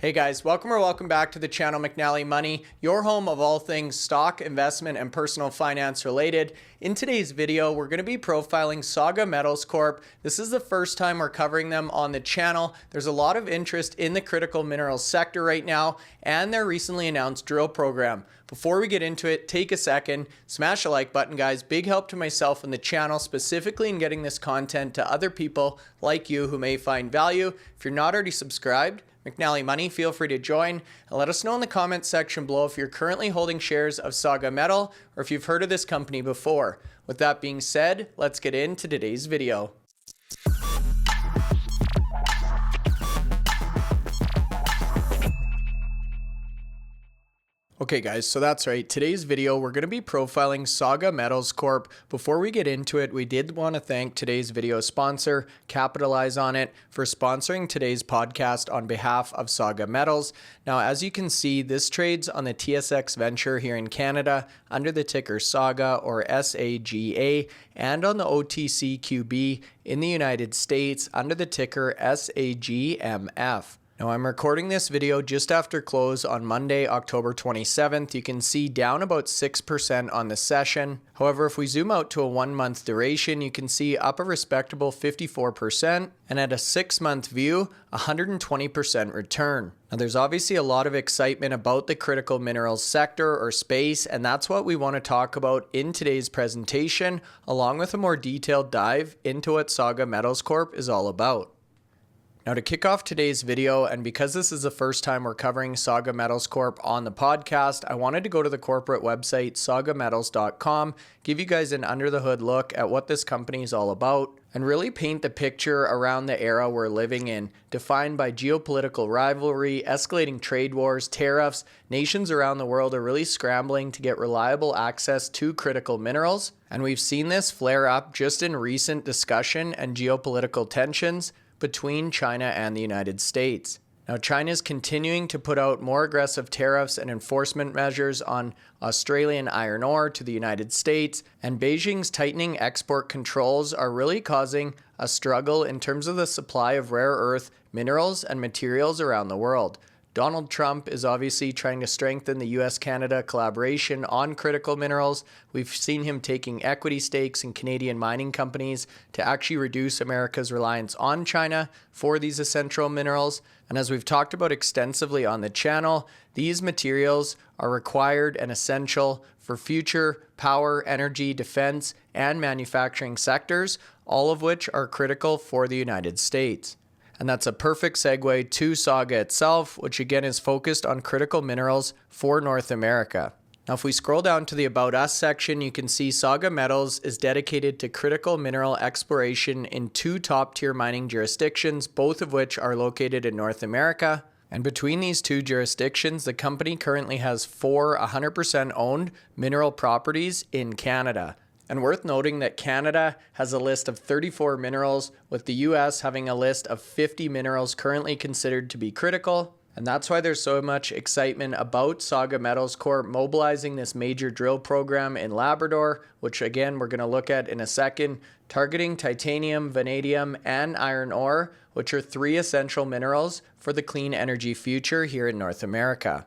Hey guys, welcome back to the channel McNallie Money, your home of all things stock, investment, and personal finance related. In today's video, we're going to be profiling Saga Metals Corp. This is the first time we're covering them on the channel. There's a lot of interest in the critical minerals sector right now and their recently announced drill program. Before we get into it, take a second, smash a like button guys. Big help to myself and the channel, specifically in getting this content to other people like you who may find value. If you're not already subscribed, McNallie Money, feel free to join and let us know in the comments section below if you're currently holding shares of Saga Metal or if you've heard of this company before. With that being said, let's get into today's video. Okay guys, so that's right. Today's video, we're going to be profiling Saga Metals Corp. Before we get into it, we did want to thank today's video sponsor, Capitalize on It, for sponsoring today's podcast on behalf of Saga Metals. Now, as you can see, this trades on the TSX Venture here in Canada under the ticker Saga or SAGA, and on the OTCQB in the United States under the ticker SAGMF. Now, I'm recording this video just after close on Monday, October 27th. You can see down about 6% on the session. However, if we zoom out to a 1-month duration, you can see up a respectable 54%, and at a 6-month view, 120% return. Now, there's obviously a lot of excitement about the critical minerals sector or space, and that's what we want to talk about in today's presentation, along with a more detailed dive into what Saga Metals Corp is all about. Now, to kick off today's video, and because this is the first time we're covering Saga Metals Corp on the podcast, I wanted to go to the corporate website, sagametals.com, give you guys an under-the-hood look at what this company is all about, and really paint the picture around the era we're living in, defined by geopolitical rivalry, escalating trade wars, tariffs. Nations around the world are really scrambling to get reliable access to critical minerals, and we've seen this flare up just in recent discussion and geopolitical tensions between China and the United States. Now, China is continuing to put out more aggressive tariffs and enforcement measures on Australian iron ore to the United States, and Beijing's tightening export controls are really causing a struggle in terms of the supply of rare earth minerals and materials around the world. Donald Trump is obviously trying to strengthen the US-Canada collaboration on critical minerals. We've seen him taking equity stakes in Canadian mining companies to actually reduce America's reliance on China for these essential minerals. And as we've talked about extensively on the channel, these materials are required and essential for future power, energy, defense, and manufacturing sectors, all of which are critical for the United States. And that's a perfect segue to Saga itself, which again is focused on critical minerals for North America. Now, if we scroll down to the About Us section, you can see Saga Metals is dedicated to critical mineral exploration in 2 top-tier mining jurisdictions, both of which are located in North America. And between these 2 jurisdictions, the company currently has 4 100% owned mineral properties in Canada. And worth noting that Canada has a list of 34 minerals, with the US having a list of 50 minerals currently considered to be critical. And that's why there's so much excitement about Saga Metals Corp mobilizing this major drill program in Labrador, which again we're going to look at in a second, targeting titanium, vanadium, and iron ore, which are 3 essential minerals for the clean energy future here in North America.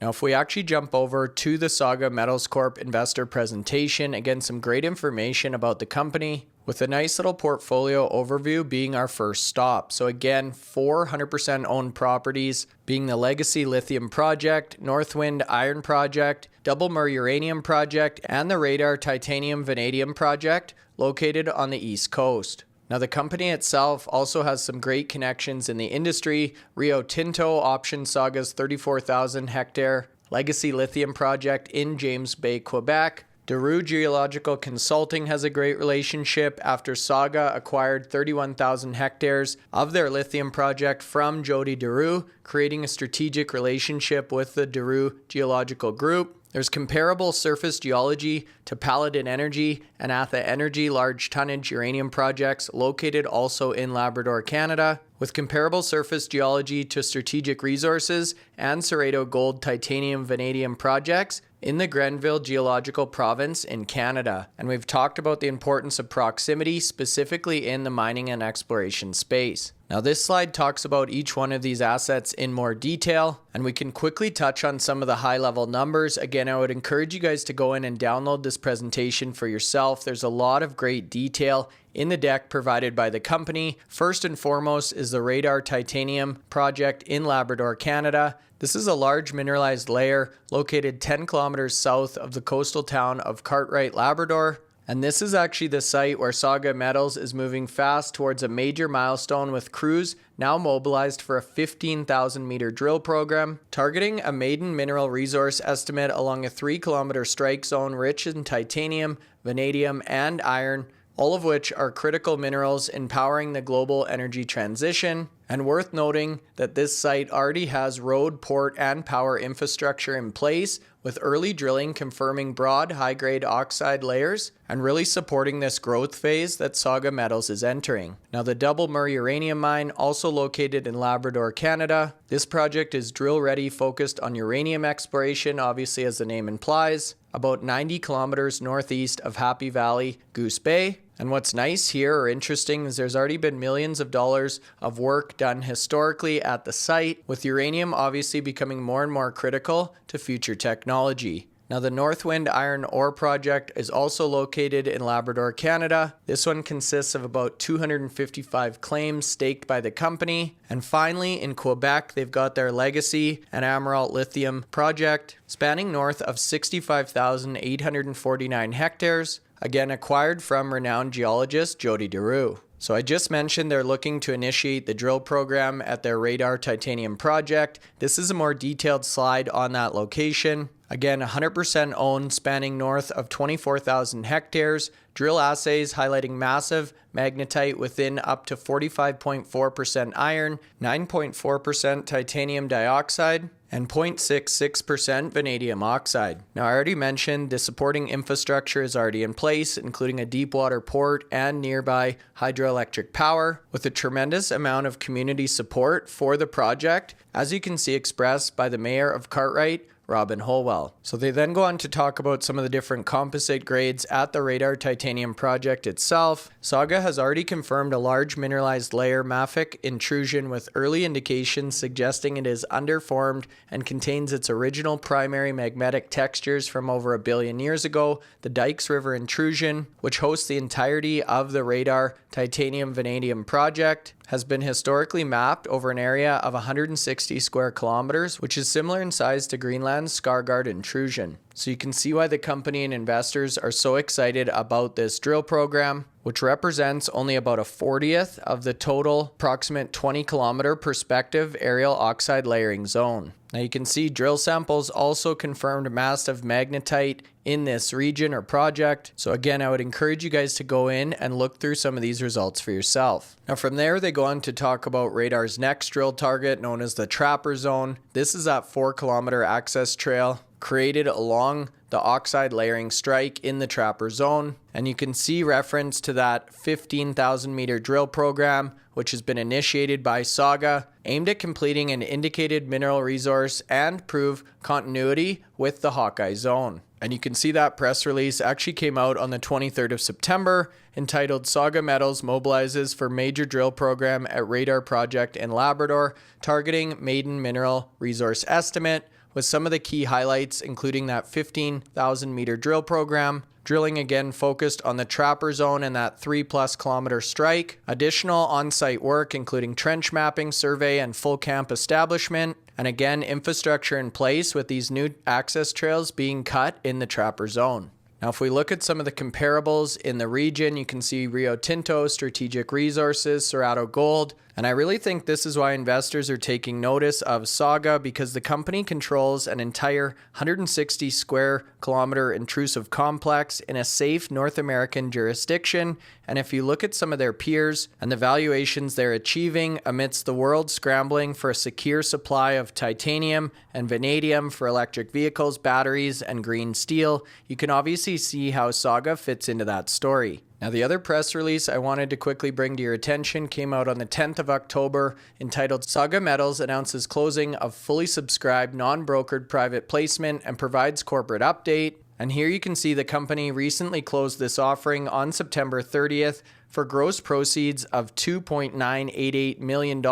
Now, if we actually jump over to the Saga Metals Corp investor presentation, again, some great information about the company, with a nice little portfolio overview being our first stop. So again, 4 100% owned properties being the Legacy Lithium Project, Northwind Iron Project, Double Mer Uranium Project, and the Radar Titanium Vanadium Project located on the East Coast. Now, the company itself also has some great connections in the industry. Rio Tinto optioned Saga's 34,000 hectare Legacy Lithium project in James Bay, Quebec. Daru Geological Consulting has a great relationship after Saga acquired 31,000 hectares of their lithium project from Jody Daru, creating a strategic relationship with the Daru Geological Group. There's comparable surface geology to Paladin Energy and Atha Energy large tonnage uranium projects located also in Labrador, Canada, with comparable surface geology to Strategic Resources and Cerrado Gold titanium vanadium projects in the Grenville Geological Province in Canada. And we've talked about the importance of proximity, specifically in the mining and exploration space. Now this slide talks about each one of these assets in more detail, and we can quickly touch on some of the high level numbers. Again, I would encourage you guys to go in and download this presentation for yourself. There's a lot of great detail in the deck provided by the company. First and foremost is the Radar Titanium project in Labrador, Canada. This is a large mineralized layer located 10 kilometers south of the coastal town of Cartwright, Labrador. And this is actually the site where Saga Metals is moving fast towards a major milestone, with crews now mobilized for a 15,000 meter drill program, targeting a maiden mineral resource estimate along a 3-kilometer strike zone rich in titanium, vanadium, and iron, all of which are critical minerals in powering the global energy transition. And worth noting that this site already has road, port, and power infrastructure in place, with early drilling confirming broad, high-grade oxide layers and really supporting this growth phase that Saga Metals is entering. Now, the Double Mer uranium mine, also located in Labrador, Canada. This project is drill-ready, focused on uranium exploration, obviously as the name implies, about 90 kilometers northeast of Happy Valley, Goose Bay. And what's nice here or interesting is there's already been millions of dollars of work done historically at the site, with uranium obviously becoming more and more critical to future technology. Now, the Northwind Iron Ore Project is also located in Labrador, Canada. This one consists of about 255 claims staked by the company. And finally, in Quebec, they've got their Legacy and Emerald Lithium Project, spanning north of 65,849 hectares, again acquired from renowned geologist Jody Daru. So I just mentioned they're looking to initiate the drill program at their Radar Titanium project. This is a more detailed slide on that location. Again, 100% owned, spanning north of 24,000 hectares. Drill assays highlighting massive magnetite within up to 45.4% iron, 9.4% titanium dioxide, and 0.66% vanadium oxide. Now, I already mentioned the supporting infrastructure is already in place, including a deep water port and nearby hydroelectric power, with a tremendous amount of community support for the project, as you can see expressed by the Mayor of Cartwright, Robin Holwell. So they then go on to talk about some of the different composite grades at the Radar Titanium project itself. Saga has already confirmed a large mineralized layer mafic intrusion, with early indications suggesting it is underformed and contains its original primary magmatic textures from over 1 billion years ago. The Dykes River intrusion, which hosts the entirety of the Radar Titanium Vanadium project, has been historically mapped over an area of 160 square kilometers, which is similar in size to Greenland's Skarsgård intrusion. So you can see why the company and investors are so excited about this drill program, which represents only about a 40th of the total approximate 20-kilometer prospective aerial oxide layering zone. Now you can see drill samples also confirmed massive magnetite in this region or project. So again, I would encourage you guys to go in and look through some of these results for yourself. Now from there, they go on to talk about Radar's next drill target, known as the Trapper Zone. This is that 4-kilometer access trail created along the oxide layering strike in the Trapper Zone. And you can see reference to that 15,000 meter drill program, which has been initiated by Saga, aimed at completing an indicated mineral resource and prove continuity with the Hawkeye Zone. And you can see that press release actually came out on the 23rd of September, entitled Saga Metals Mobilizes for Major Drill Program at Radar Project in Labrador, targeting maiden mineral resource estimate, with some of the key highlights including that 15,000 meter drill program, drilling again focused on the Trapper Zone and that 3+ kilometer strike, additional on-site work including trench mapping, survey, and full camp establishment, and again infrastructure in place with these new access trails being cut in the Trapper Zone. Now, if we look at some of the comparables in the region, you can see Rio Tinto, Strategic Resources, Cerrado Gold, and I really think this is why investors are taking notice of Saga, because the company controls an entire 160 square kilometer intrusive complex in a safe North American jurisdiction. And if you look at some of their peers and the valuations they're achieving amidst the world scrambling for a secure supply of titanium and vanadium for electric vehicles, batteries, and green steel, you can obviously see how Saga fits into that story. Now, the other press release I wanted to quickly bring to your attention came out on the 10th of October, entitled Saga Metals Announces Closing of Fully Subscribed Non-Brokered Private Placement and Provides Corporate Update. And here you can see the company recently closed this offering on September 30th for gross proceeds of $2.988 million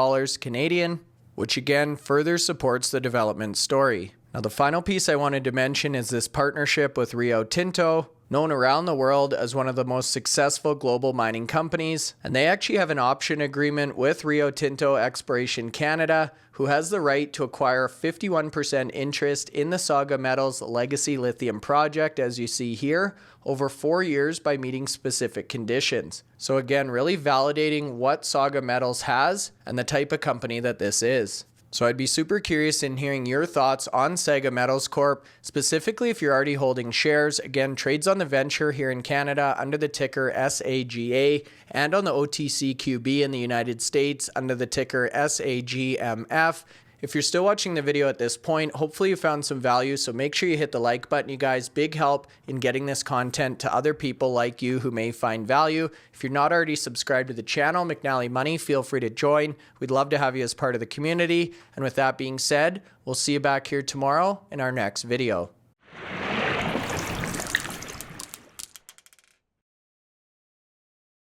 Canadian, which again further supports the development story. Now the final piece I wanted to mention is this partnership with Rio Tinto, known around the world as one of the most successful global mining companies. And they actually have an option agreement with Rio Tinto Exploration Canada, who has the right to acquire 51% interest in the Saga Metals Legacy Lithium project, as you see here, over 4 years by meeting specific conditions. So again, really validating what Saga Metals has and the type of company that this is. So I'd be super curious in hearing your thoughts on Saga Metals Corp, specifically if you're already holding shares. Again, trades on the venture here in Canada under the ticker SAGA and on the OTCQB in the United States under the ticker SAGMF. If you're still watching the video at this point, hopefully you found some value, so make sure you hit the like button, you guys. Big help in getting this content to other people like you who may find value. If you're not already subscribed to the channel, McNallie Money, feel free to join. We'd love to have you as part of the community. And with that being said, we'll see you back here tomorrow in our next video.